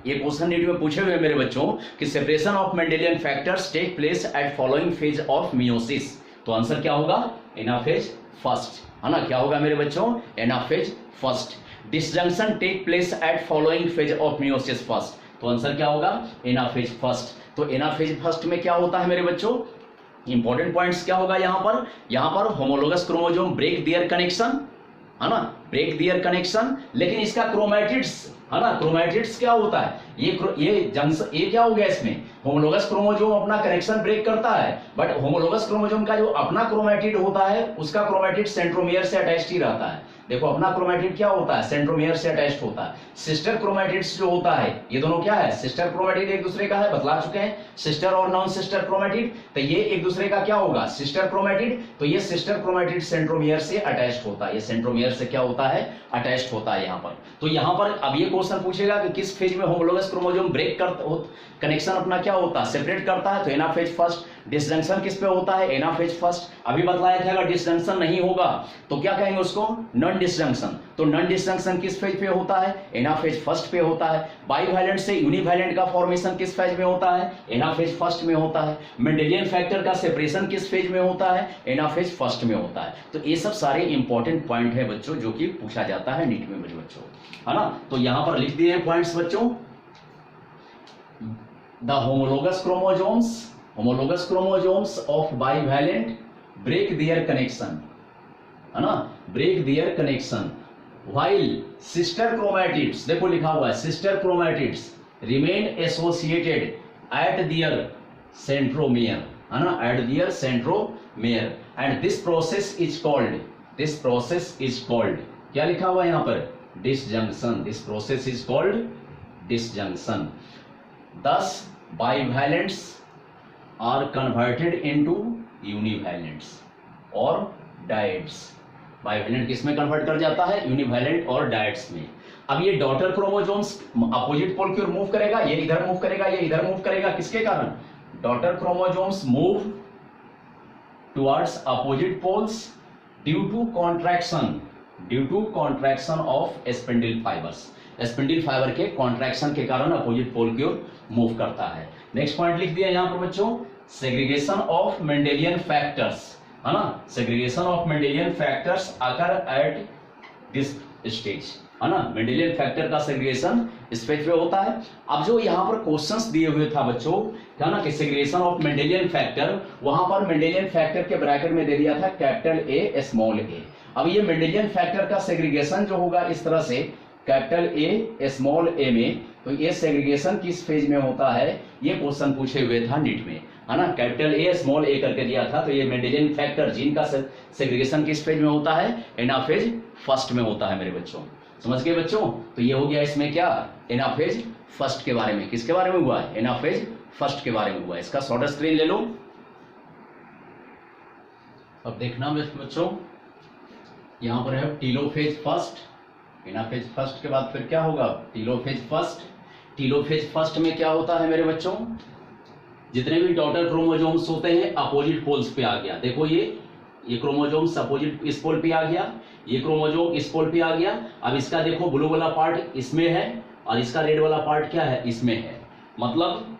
A: ये क्वेश्चन नीट में पूछे हुए मेरे बच्चों कि separation of Mendelian factors take place at following phase of meiosis, तो आंसर क्या होगा, एनाफेज फर्स्ट, है ना। क्या होगा मेरे बच्चों, anaphase first. Disjunction take place at following phase of meiosis first, तो आंसर क्या होगा, एनाफेज फर्स्ट। तो एनाफेज फर्स्ट में क्या होता है मेरे बच्चों, इंपॉर्टेंट पॉइंट्स क्या होगा यहाँ पर homologous chromosome break their connection, है ना, ब्रेक दियर कनेक्शन, लेकिन इसका क्रोमैटिड्स, है ना, क्रोमैटिड्स क्या होता है, ये क्या हो गया, इसमें होमोलोगस क्रोमोसोम अपना कनेक्शन ब्रेक करता है, बट होमोलोगस क्रोमोसोम का जो अपना क्रोमैटिड होता है उसका क्रोमैटिड सेंट्रोमियर से अटैच्ड ही रहता है। देखो अपना क्रोमैटिड क्या होता है, सेंट्रोमियर से अटैच्ड होता है। सिस्टर क्रोमैटिड्स जो होता है, ये दोनों क्या है, सिस्टर क्रोमैटिड एक दूसरे का है, बतला चुके हैं, सिस्टर और नॉन सिस्टर क्रोमैटिड, तो ये एक दूसरे का क्या होगा, सिस्टर क्रोमैटिड, तो ये सिस्टर क्रोमैटिड सेंट्रोमियर से अटैच्ड होता है, ये सेंट्रोमियर से क्या होता है, अटैच्ड होता है यहाँ पर। तो यहाँ पर अब ये क्वेश्चन पूछेगा कि किस फेज में होमोलोगस क्रोमोसोम ब्रेक कनेक्शन अपना क्या होता है, सेपरेट करता है, तो एनाफेज फर्स्ट। डिसजंक्शन किस पे होता है, एनाफेज फर्स्ट। अभी बतलाया था अगर डिसजंक्शन नहीं होगा तो क्या कहेंगे उसको, नॉन डिसजंक्शन। तो नॉन डिसजंक्शन किस फेज पे होता है, एनाफेज फर्स्ट पे होता है। बाइवैलेंट से यूनिवैलेंट का फॉर्मेशन किस फेज में होता है, एनाफेज फर्स्ट में होता है। मेंडेलियन फैक्टर का सेपरेशन किस फेज में होता है, एनाफेज फर्स्ट में होता है। तो ये सब सारे इंपॉर्टेंट पॉइंट है बच्चों जो कि पूछा जाता है नीट में मेरे बच्चों, है ना। तो यहां पर लिख दिए पॉइंट्स बच्चों, the homologous chromosomes of bivalent break their connection, है ना, break their connection, while sister chromatids, देखो लिखा हुआ है sister chromatids remain associated at their centromere, है ना, at their centromere, and this process is called क्या लिखा हुआ है यहाँ पर, disjunction, this process is called disjunction. Thus bivalents are converted into univalents और diodes। बाइवेलेंट किस में कन्वर्ट कर जाता है, यूनिवैलेंट और डायट्स में। अब ये डॉटर क्रोमोसोम्स अपोजिट पोल की ओर मूव करेगा, ये इधर मूव करेगा, ये इधर मूव करेगा, किसके कारण, daughter chromosomes move towards opposite poles due to contraction of spindle fibres. Spindle fibre के कॉन्ट्रैक्शन के कारण अपोजिट पोल की ओर मूव करता है। नेक्स्ट पॉइंट लिख दिया यहाँ पर बच्चों, सेग्रीगेशन ऑफ मेंडेलियन फैक्टर्स, है ना, segregation of Mendelian factors occur at this stage, है ना। मेंडेलियन फैक्टर का सेग्रीगेशन इस फेज पे होता है। अब जो यहाँ पर क्वेश्चंस दिए हुए था बच्चों, क्या ना, कि सेग्रीगेशन ऑफ मेंडेलियन फैक्टर, वहां पर मेंडेलियन फैक्टर के ब्रैकेट में दे दिया था कैपिटल ए स्मॉल ए। अब ये मेंडेलियन फैक्टर का सेग्रीगेशन जो होगा इस तरह से कैपिटल ए स्मॉल ए में, तो ये सेग्रीगेशन किस फेज में होता है, ये क्वेश्चन पूछे हुए था नीट में, है ना। कैपिटल ए स्मॉल ए करके दिया था, तो ये मेंडेलियन फैक्टर जीन का सेग्रीगेशन किस फेज में होता है, एनाफेज फर्स्ट में होता है मेरे बच्चों, समझ गए बच्चों। तो ये हो गया इसमें क्या, एनाफेज फर्स्ट के बारे में, किसके बारे में हुआ है, एनाफेज फर्स्ट के बारे में हुआ है। इसका शॉर्ट स्क्रीन ले लो, अब देखना बच्चों, यहाँ पर है टीलोफेज फर्स्ट, एनाफेज फर्स्ट के बाद फिर क्या होगा, टीलोफेज फर्स्ट। टीलोफेज फर्स्ट में क्या होता है मेरे बच्चों, जितने भी डॉटर क्रोमोसोम्स होते हैं अपोजिट पोल्स पे आ गया। देखो ये क्रोमोसोम्स अपोजिट इस पोल पे आ गया, ये क्रोमोसोम इस पोल पे आ गया। अब इसका देखो ब्लू वाला पार्ट इसमें है और इसका रेड वाला पार्ट क्या है, इसमें है, मतलब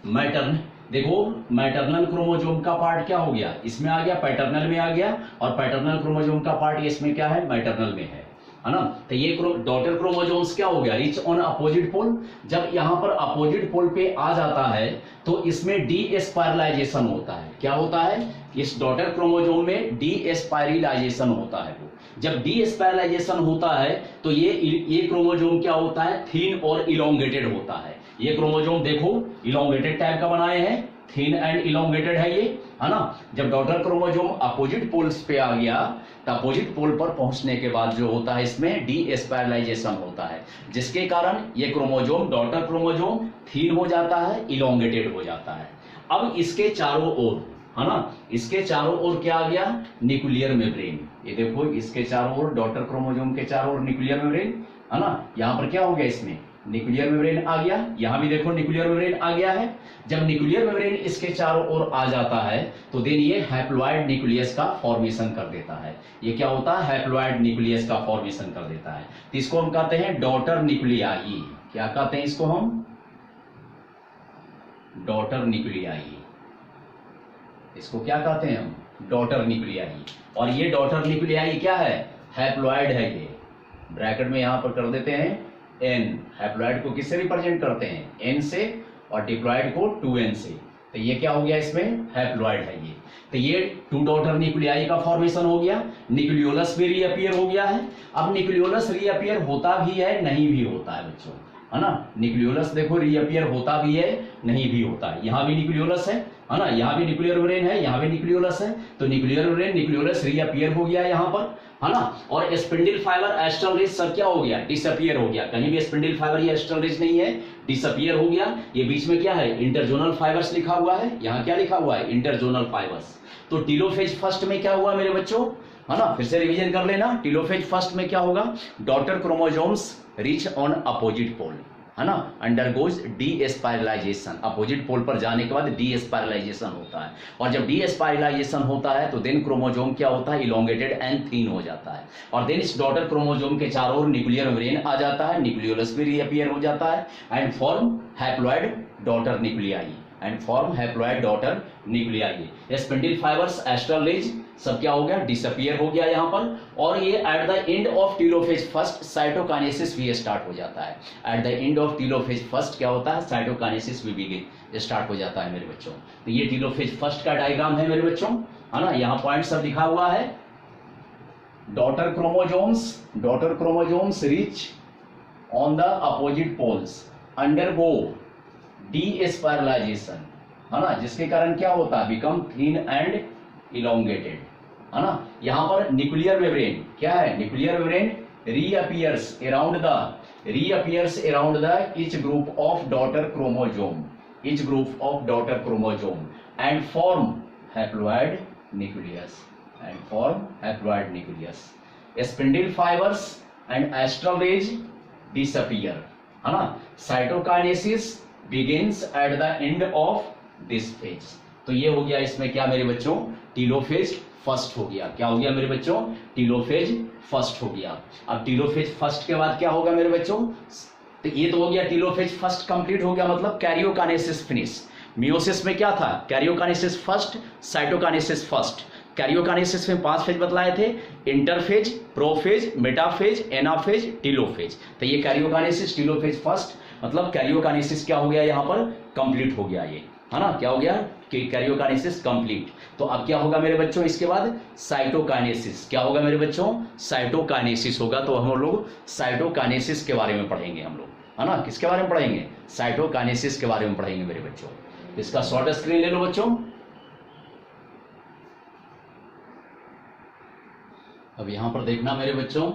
A: मैटर्न, देखो मैटरनल क्रोमोसोम का पार्ट क्या हो गया, इसमें आ गया, पैटर्नल में आ गया, और पैटर्नल क्रोमोसोम का पार्ट इसमें क्या है, मैटरनल में है। है ना। तो ये डॉटर क्रोमोसोम्स क्या हो गया, रिच ऑन अपोजिट पोल। जब यहाँ पर अपोजिट पोल पे आ जाता है तो इसमें डीएस्पाइरलाइजेशन होता है। क्या होता है, इस डॉटर क्रोमोसोम में डीएस्पाइरलाइजेशन होता है। जब डीएस्पाइरलाइजेशन होता है तो ये क्रोमोसोम क्या होता है, थिन और इलोंगेटेड होता है। ये क्रोमोसोम देखो इलोंगेटेड टाइप का बनाए हैं, थिन एंड इलोंगेटेड है ये, है ना। जब डॉटर क्रोमोसोम अपोजिट पोल्स पे आ गया तो अपोजिट पोल पर पहुंचने के बाद जो होता है इसमें डीएस्पाइरलाइजेशन होता है, जिसके कारण ये क्रोमोसोम डॉटर क्रोमोसोम थिन हो जाता है, इलोंगेटेड हो जाता है। अब इसके चारों ओर, है ना, इसके चारों ओर क्या आ गया, न्यूक्लियर मेम्ब्रेन। ये देखो इसके चारों ओर, डॉटर क्रोमोसोम के चारों ओर न्यूक्लियर मेम्ब्रेन, है ना। यहाँ पर क्या हो गया, इसमें न्यूक्लियर मेम्ब्रेन आ गया। यहाँ भी देखो न्यूक्लियर मेम्ब्रेन आ गया है। जब न्यूक्लियर मेम्ब्रेन इसके चारों ओर आ जाता है तो देन ये हैप्लॉइड न्यूक्लियस का फॉर्मेशन कर देता है। ये क्या होता है, हैप्लॉइड न्यूक्लियस का फॉर्मेशन कर देता है। तो इसको हम कहते हैं डॉटर न्यूक्लियाई। क्या कहते हैं इसको हम, डॉटर न्यूक्लियाई। इसको क्या कहते हैं हम, डॉटर न्यूक्लियाई। और ये डॉटर न्यूक्लियाई क्या है, हैप्लॉइड है। ये ब्रैकेट में यहां पर कर देते हैं एन। हैप्लॉइड को किससे रिप्रेजेंट करते हैं, एन से, और डिप्लॉइड को 2n से। तो ये क्या हो गया, इसमें हैप्लॉइड है ये। तो ये 2 डॉटर न्यूक्लियाई का फॉर्मेशन हो गया। न्यूक्लियोलस भी रीअपियर हो गया है। अब न्यूक्लियोलस रीअपियर होता भी है, नहीं भी होता है बच्चों, है ना। न्यूक्लियोलस देखो रीअपियर होता भी है, नहीं भी होता है। यहाँ भी न्यूक्लियोलस है ना, यहाँ भी न्यूक्लियर मेम्ब्रेन है, यहाँ भी न्यूक्लियोलस है। तो न्यूक्लियर मेम्ब्रेन न्यूक्लियोलस रीअपियर हो गया यहाँ पर, है ना। और स्पिंडल फाइबर एस्ट्रल रिज सब क्या हो गया, डिसअपियर हो गया। कहीं भी स्पिंडल फाइबर या एस्ट्रल रिज नहीं है, डिसअपियर हो गया। ये बीच में क्या है, इंटरजोनल फाइबर्स लिखा हुआ है। यहाँ क्या लिखा हुआ है, इंटरजोनल फाइबर्स। तो टीलोफेज फर्स्ट में क्या हुआ मेरे बच्चों, है ना, फिर से रिवीजन कर लेना। टीलोफेज फर्स्ट में क्या होगा, daughter chromosomes reach on opposite pole, है ना, अंडरगोज डीएस्पाइरलाइजेशन। अपोजिट पोल पर जाने के बाद डीएस्पाइरलाइजेशन होता है। और जब डीएस्पाइरलाइजेशन होता है तो देन क्रोमोसोम क्या होता है, इलोंगेटेड एंड थिन हो जाता है। और देन इस डॉटर क्रोमोसोम के चारों ओर न्यूक्लियर मेम्ब्रेन आ जाता है, न्यूक्लियोलस भी रीअपियर हो जाता है and form haploid daughter nuclei, and form haploid daughter nuclei. Spindle fibres astral ridge सब क्या हो गया, डिसअपियर हो गया यहाँ पर। और ये eight the end of telophase first cytokinesis भी स्टार्ट हो जाता है। Eight the end of telophase first क्या होता है, साइटोकाइनेसिस भी बिगिन स्टार्ट हो जाता है मेरे बच्चों। तो ये टीलोफेज फर्स्ट का डायग्राम है मेरे बच्चों, है ना। यहाँ पॉइंट सब लिखा हुआ है। Daughter chromosomes reach on the opposite poles undergo despiralization, है ना, जिसके कारण क्या होता है, बिकम थिन एंड इलोंगेटेड, है ना। यहां पर न्यूक्लियर मेम्ब्रेन क्या है, nuclear membrane reappears around the each group of daughter chromosome and form haploid nucleus. Spindle fibres and astral rays disappear, है ना। Cytokinesis begins at the end of this phase. तो ये हो गया इसमें क्या मेरे बच्चों, टीलोफेज फर्स्ट हो गया। क्या हो गया मेरे बच्चों, टीलोफेज फर्स्ट हो गया। अब टीलोफेज फर्स्ट के बाद क्या होगा मेरे बच्चों, तो ये तो हो गया टीलोफेज फर्स्ट कंप्लीट हो गया, मतलब कैरियोकाइनेसिस फिनिश। मियोसिस में क्या था, karyokinesis first, cytokinesis first. Karyokinesis में 5 फेज बतलाए थे, interphase, prophase, metaphase, anaphase, telophase. तो ये कैरियोकाइनेसिस टीलोफेज फर्स्ट, मतलब कैरियोकाइनेसिस क्या हो गया यहाँ पर, कंप्लीट हो गया ये, है ना। क्या हो गया कि कैरियोकाइनेसिस कंप्लीट। तो अब क्या होगा मेरे बच्चों, इसके बाद साइटोकाइनेसिस। क्या होगा मेरे बच्चों, साइटोकाइनेसिस होगा। तो हम लोग साइटोकाइनेसिस के बारे में पढ़ेंगे हम लोग, है ना। किसके बारे में पढ़ेंगे, साइटोकाइनेसिस के बारे में पढ़ेंगे मेरे बच्चों। इसका शॉर्ट स्क्रीन ले लो बच्चों। अब यहां पर देखना मेरे बच्चों,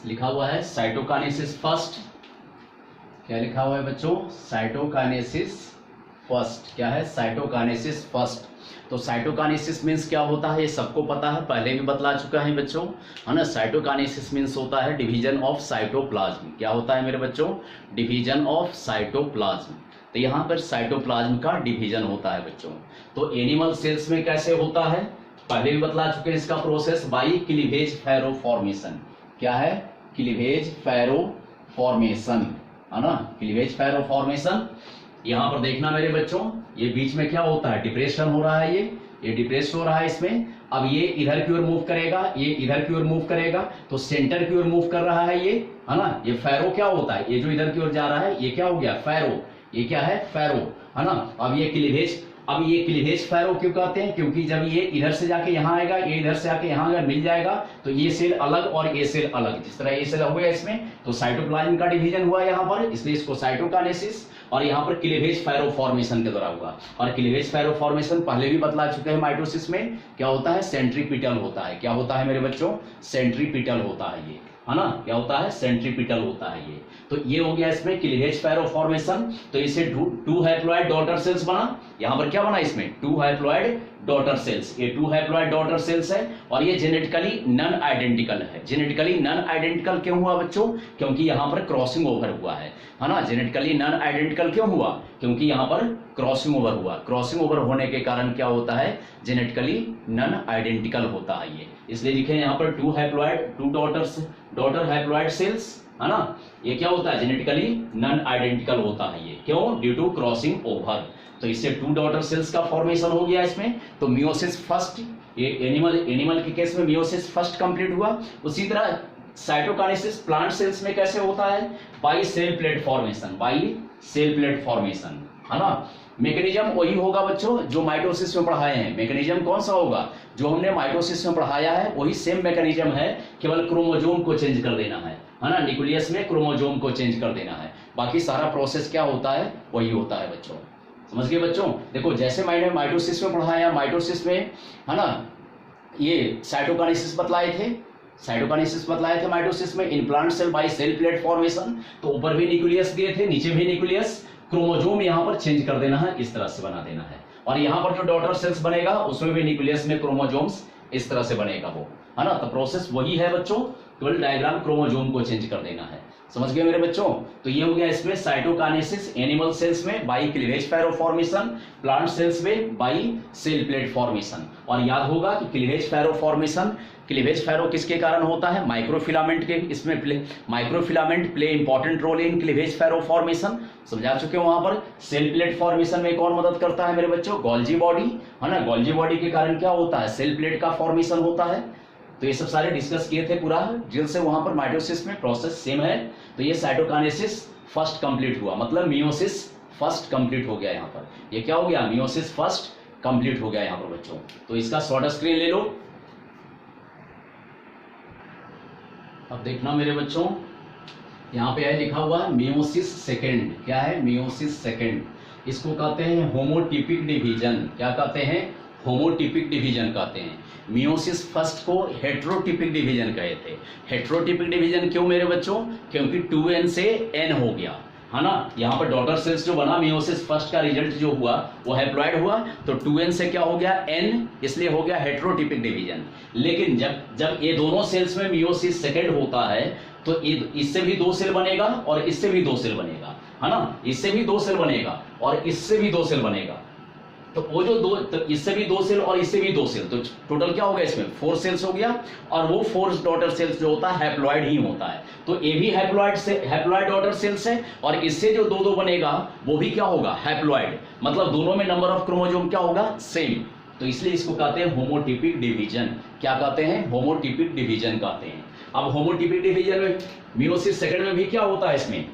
A: लिखा हुआ है साइटोकाइनेसिस फर्स्ट। क्या लिखा हुआ है बच्चों, साइटोकाइनेसिस फर्स्ट। क्या है, साइटोकाइनेसिस फर्स्ट। तो साइटोकाइनेसिस मीन्स क्या होता है ये सबको पता है, पहले भी बतला चुका है बच्चों, है ना। साइटोकाइनेसिस मीन्स होता है डिवीजन ऑफ साइटोप्लाज्म। क्या होता है मेरे बच्चों, डिवीजन ऑफ साइटोप्लाज्म। तो यहाँ पर साइटोप्लाज्म का डिवीजन होता है बच्चों। तो एनिमल सेल्स में कैसे होता है, पहले भी बतला चुके हैं इसका process, by cleavage furrow formation. क्या है, क्लीवेज फैरो फॉर्मेशन, है ना, क्लीवेज फैरो फॉर्मेशन। यहां पर देखना मेरे बच्चों, ये बीच में क्या होता है, डिप्रेशन हो रहा है ये, ये डिप्रेस्ड हो रहा है इसमें। अब ये इधर की ओर मूव करेगा, ये इधर की ओर मूव करेगा, तो सेंटर की ओर मूव कर रहा है ये, है ना। ये फैरो क्या होता है, ये जो इधर की ओर जा रहा है ये क्या हो गया, फैरो। ये क्या है, फैरो, है ना। अब ये क्लीवेज, अब ये क्लीवेज फैरो क्यों कहते हैं, क्योंकि जब ये इधर से जाके यहाँ आएगा, ये इधर से आके यहाँ अगर मिल जाएगा तो ये सेल अलग और ये सेल अलग, जिस तरह ये सेल हुआ इसमें, तो साइटोप्लाज्म का डिवीजन हुआ यहाँ पर, इसलिए इसको साइटोकाइनेसिस, और यहाँ पर क्लीवेज फैरो फॉर्मेशन के द्वारा हुआ। और क्लीवेज फैरो फॉर्मेशन पहले भी बतला चुके हैं माइटोसिस में, क्या होता है, सेंट्रीपिटल होता है। क्या होता है मेरे बच्चों, सेंट्रीपिटल होता है ये, है ना। क्या होता है, सेंट्रीपिटल होता है ये। तो ये हो गया इसमें क्लीवेज फैरो फॉर्मेशन। तो इसे टू हैप्लॉइड डॉटर सेल्स बना, यहाँ पर क्या बना इसमें, टू हैप्लॉइड डॉटर सेल्स। ये टू हैप्लॉइड डॉटर सेल्स है और ये जेनेटिकली नॉन आइडेंटिकल है। जेनेटिकली नॉन आइडेंटिकल क्यों हुआ बच्चों, क्योंकि यहाँ पर क्रॉसिंग ओवर हुआ है ना। जेनेटिकली नॉन आइडेंटिकल क्यों हुआ, क्योंकि यहाँ पर क्रॉसिंग ओवर हुआ। क्रॉसिंग ओवर होने के कारण क्या होता है, जेनेटिकली नॉन आइडेंटिकल होता है ये, इसलिए लिखे यहाँ पर two haploid, two daughter haploid cells, है ना। ये क्या होता है, जेनेटिकली नॉन आइडेंटिकल होता है ये, क्यों, ड्यू टू क्रॉसिंग ओवर। तो इससे टू डॉटर सेल्स का फॉर्मेशन हो गया इसमें। तो मियोसिस फर्स्ट, ये एनिमल के केस में मियोसिस फर्स्ट कंप्लीट हुआ। उसी तरह साइटोकाइनेसिस प्लांट सेल्स में कैसे होता है, by cell plate formation, by cell plate formation, है ना। मैकेनिज्म वही होगा बच्चों जो माइटोसिस में पढ़ाए हैं। मैकेनिज्म कौन सा होगा, जो हमने माइटोसिस में पढ़ाया है वही सेम मैकेनिज्म है, केवल क्रोमोजोम को चेंज कर देना है ना। न्यूक्लियस में क्रोमोजोम को चेंज कर देना है, बाकी सारा प्रोसेस क्या होता है, वही होता है बच्चों। समझ गए बच्चों। देखो जैसे मैंने माइटोसिस में पढ़ाया, माइटोसिस में, है ना, ये साइटोकाइनेसिस बतलाए थे, साइटोकाइनेसिस बतलाए थे माइटोसिस में, in plant cell by cell plate formation. तो ऊपर भी न्यूक्लियस दिए थे, नीचे भी न्यूक्लियस, क्रोमोजोम यहाँ पर चेंज कर देना है, इस तरह से बना देना है। और यहाँ पर जो डॉटर सेल्स बनेगा उसमें भी न्यूक्लियस में क्रोमोजोम्स इस तरह से बनेगा वो, है ना। तो प्रोसेस वही है बच्चों, केवल डायग्राम क्रोमोजोम को चेंज कर देना है। समझ गए मेरे बच्चों। तो ये हो गया इसमें साइटोकाइनेसिस, एनिमल सेल्स में by cleavage furrow formation, plant cells में बाई सेल प्लेट फॉर्मेशन। और याद होगा कि cleavage furrow formation, cleavage furrow किसके कारण होता है, माइक्रोफिलामेंट के, इसमें microfilament play important role in cleavage furrow formation, समझा चुके हो। वहां पर सेल प्लेट फॉर्मेशन में कौन मदद करता है मेरे बच्चों, गोल्जी बॉडी, है ना। गोल्जी बॉडी के कारण क्या होता है, सेल प्लेट का फॉर्मेशन होता है। तो ये सब सारे डिस्कस किए थे पूरा डिटेल से। वहां पर माइटोसिस में प्रोसेस सेम है। तो ये साइटोकाइनेसिस फर्स्ट कंप्लीट हुआ, मतलब मियोसिस फर्स्ट कंप्लीट हो गया यहाँ पर। ये क्या हो गया, मियोसिस फर्स्ट कंप्लीट हो गया यहाँ पर बच्चों। तो इसका शॉर्ट स्क्रीन ले लो। अब देखना मेरे बच्चों, यहाँ पे है लिखा हुआ मियोसिस सेकेंड। क्या है, मियोसिस सेकेंड। इसको कहते हैं होमोटिपिक डिवीजन। क्या कहते हैं, होमोटिपिक डिवीजन कहते हैं। मियोसिस फर्स्ट को हेट्रोटिपिक डिवीजन कहे थे। हेट्रोटिपिक डिवीजन क्यों मेरे बच्चों, क्योंकि 2n से n हो गया, है ना। यहाँ पर डॉटर सेल्स जो बना, मियोसिस फर्स्ट का रिजल्ट जो हुआ वो हैप्लॉइड हुआ, तो 2n से क्या हो गया, n, इसलिए हो गया हेट्रोटिपिक डिवीजन। लेकिन जब ये दोनों सेल्स में मियोसिस सेकेंड होता है तो इससे भी 2 सेल बनेगा और इससे भी 2 सेल बनेगा, है ना। इससे भी 2 सेल बनेगा और इससे भी 2 सेल बनेगा। तो वो जो दो, तो इससे भी 2 सेल और इससे भी 2 सेल, तो टोटल क्या हो गया इसमें, 4 सेल्स हो गया। और वो 4 डॉटर सेल्स जो होता है हैप्लॉइड ही होता है। तो ये भी हैप्लॉइड डॉटर सेल्स है, और इससे जो 2 बनेगा वो भी क्या होगा, हैप्लॉइड। मतलब दोनों में नंबर ऑफ क्रोमोसोम क्या होगा, सेम। तो इसलिए इसको कहते हैं होमोटिपिक डिवीजन। क्या कहते हैं, होमोटिपिक डिवीजन कहते हैं। अब होमोटिपिक डिवीजन में मियोसिस सेकंड में भी क्या होता है, इसमें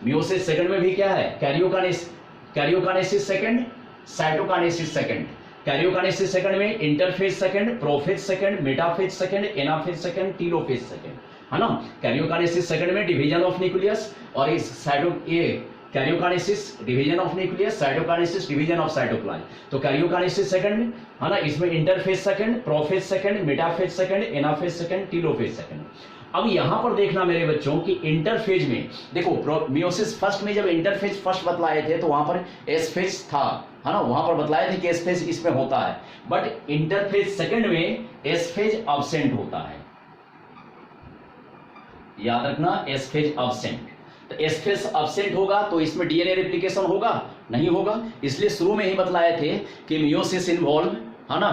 A: मियोसिस सेकंड में भी क्या है, karyokinesis second, cytokinesis second. Karyokinesis second में interphase second, prophase second, metaphase second, anaphase second, telophase second, है ना। कैरियोकाइनेसिस सेकंड में डिवीजन ऑफ न्यूक्लियस, और इस karyokinesis division of nucleus, cytokinesis division of cytoplasm. तो कैरियोकाइनेसिस सेकंड, है ना, इसमें interphase second, prophase second, metaphase second, anaphase second, telophase second. अब यहां पर देखना मेरे बच्चों कि इंटरफेज में देखो, मियोसिस फर्स्ट में जब इंटरफेज फर्स्ट बतलाए थे तो वहां पर एस फेज था, है ना, वहां पर बतलाए थे कि एस फेज इसमें होता है। बट इंटरफेज सेकंड में एस फेज एब्सेंट होता है, याद रखना, एस फेज एब्सेंट। तो एस फेज एब्सेंट होगा तो इसमें डीएनए रेप्लिकेशन होगा, नहीं होगा। इसलिए शुरू में ही बतलाए थे कि मियोसिस इन्वॉल्व, है ना,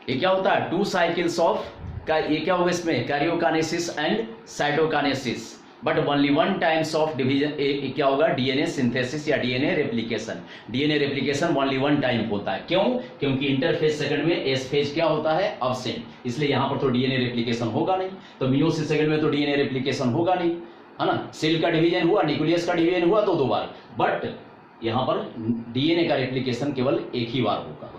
A: ये क्या होता है, 2 साइकिल्स ऑफ, ये क्या होगा इसमें, karyokinesis and cytokinesis. But only one times of division क्या होगा, डीएनए सिंथेसिस या DNA replication. DNA replication only one time होता है। क्यों? क्योंकि इंटरफेज सेकंड में एस फेज क्या होता है, अब्सेंट, इसलिए यहां पर तो डीएनए रेप्लिकेशन होगा नहीं। तो मियोसिस सेकंड में तो डीएनए रेप्लिकेशन होगा नहीं, है ना। सेल का डिवीजन हुआ, न्यूक्लियस का डिवीजन हुआ तो 2 बार, बट यहां पर डीएनए का रेप्लिकेशन केवल एक ही बार होता है।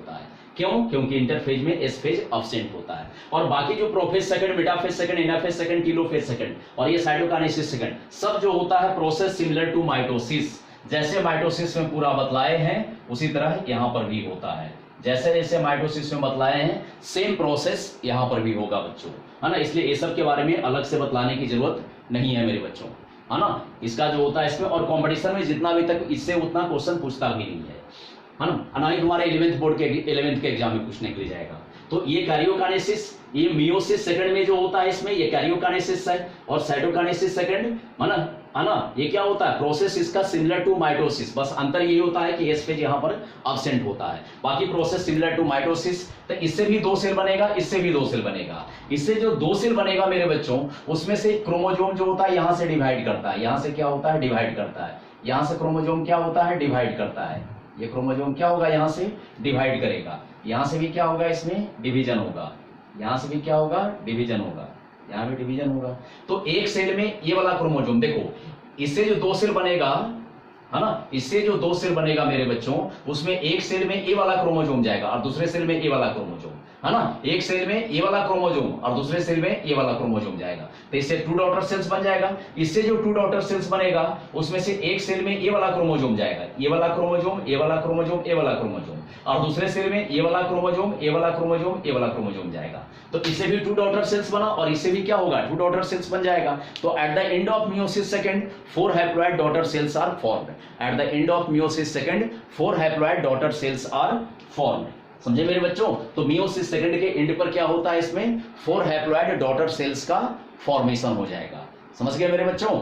A: क्यों? क्योंकि इंटरफेज में एस फेज अब्सेंट होता है। और बाकी जो prophase second, metaphase second, anaphase second, telophase second और ये साइटोकाइनेसिस सेकंड, सब जो होता है प्रोसेस सिमिलर टू माइटोसिस। जैसे माइटोसिस में पूरा बतलाए हैं उसी तरह यहां पर भी होता है। जैसे जैसे माइटोसिस में बतलाए हैं सेम प्रोसेस यहां पर भी होगा बच्चों, है ना। इसलिए ये सब के बारे में अलग से बतलाने की जरूरत नहीं है मेरे बच्चों, है ना। इसका जो होता है इसमें, और कंपटीशन में जितना भी तक इससे उतना क्वेश्चन पूछता भी नहीं है ना ही तुम्हारे 11th बोर्ड के 11th के एग्जाम में पूछने के लिए जाएगा। तो ये कैरियोकाइनेसिस, ये मियोसिस सेकंड में जो होता है इसमें ये कैरियोकाइनेसिस है, और साइटोकाइनेसिस सेकंड, है ना, ये क्या होता है, प्रोसेस इसका सिमिलर टू माइटोसिस। बस अंतर यही होता है कि एस फेज यहां पर अब्सेंट होता है, बाकी प्रोसेस सिमिलर टू माइटोसिस। तो इससे भी 2 सेल बनेगा, इससे भी 2 सेल बनेगा। इससे जो 2 सेल बनेगा मेरे बच्चों, उसमें से क्रोमोजोम जो होता है यहां से डिवाइड करता है, यहां से क्या होता है, डिवाइड करता है। यहां से क्रोमोजोम क्या होता है, डिवाइड करता है। ये क्रोमोजोम क्या होगा, यहां से डिवाइड करेगा। यहां से भी क्या होगा, इसमें डिवीजन होगा। यहां से भी क्या होगा, डिवीजन होगा। यहां भी डिवीजन होगा। तो एक सेल में ये वाला क्रोमोजोम देखो, इससे जो 2 सेल बनेगा, है ना, इससे जो 2 सेल बनेगा मेरे बच्चों, उसमें एक सेल में ए वाला क्रोमोजोम जाएगा और दूसरे सेल में ए वाला क्रोमोजोम, है ना। एक सेल में ए वाला क्रोमोजोम और दूसरे सेल में ए वाला क्रोमोजोम जाएगा, तो इससे 2 डॉटर सेल्स बन जाएगा। इससे जो 2 डॉटर सेल्स बनेगा उसमें से एक सेल में ए वाला क्रोमोजोम जाएगा, ए वाला क्रोमोजोम, ए वाला क्रोमोजोम, ए वाला क्रोमोजोम, और दूसरे सेल में ए वाला क्रोमोजोम, ए वाला क्रोमोजोम, ए वाला क्रोमोजोम जाएगा। तो इससे भी 2 डॉटर सेल्स बना और इससे भी क्या होगा, 2 डॉटर सेल्स बन जाएगा। तो at the end of meiosis second 4 haploid daughter cells are formed. At the end of meiosis second 4 haploid daughter cells are formed. समझे मेरे बच्चों। तो मियोसिस सेकंड के एंड पर क्या होता है, इसमें 4 हैप्लॉइड डॉटर सेल्स का फॉर्मेशन हो जाएगा। समझ गए मेरे बच्चों।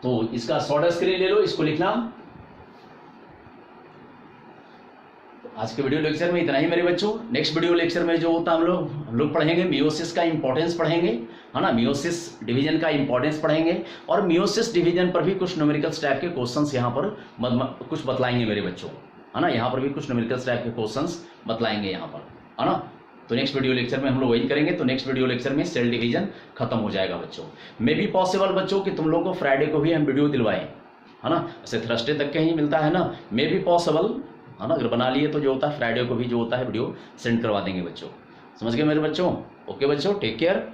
A: तो इसका शॉर्ट स्क्रीन ले लो, इसको लिखना। आज के वीडियो लेक्चर में इतना ही मेरे बच्चों। नेक्स्ट वीडियो लेक्चर में जो होता है हम लोग पढ़ेंगे मियोसिस का इंपॉर्टेंस पढ़ेंगे, है ना। मियोसिस डिवीजन का इंपॉर्टेंस पढ़ेंगे और मियोसिस डिवीजन पर भी कुछ न्यूमेरिकल्स टाइप के क्वेश्चंस यहाँ पर कुछ बतलाएंगे मेरे बच्चों, है ना। यहाँ पर भी कुछ न्यूमेरिकल्स टाइप के क्वेश्चंस बतलाएंगे यहाँ पर, है ना। तो नेक्स्ट वीडियो लेक्चर में हम लोग वही करेंगे। तो नेक्स्ट वीडियो लेक्चर में सेल डिवीजन खत्म हो जाएगा बच्चों। मे बी पॉसिबल बच्चों कि तुम लोगों को फ्राइडे को भी हम वीडियो दिलवाएं, है ना। ऐसे थर्सडे तक के ही मिलता है ना, मे बी पॉसिबल, है ना। अगर बना लिए तो जो होता है फ्राइडे को भी जो होता है वीडियो सेंड करवा देंगे बच्चों। समझ गए मेरे बच्चों। ओके बच्चों, टेक केयर।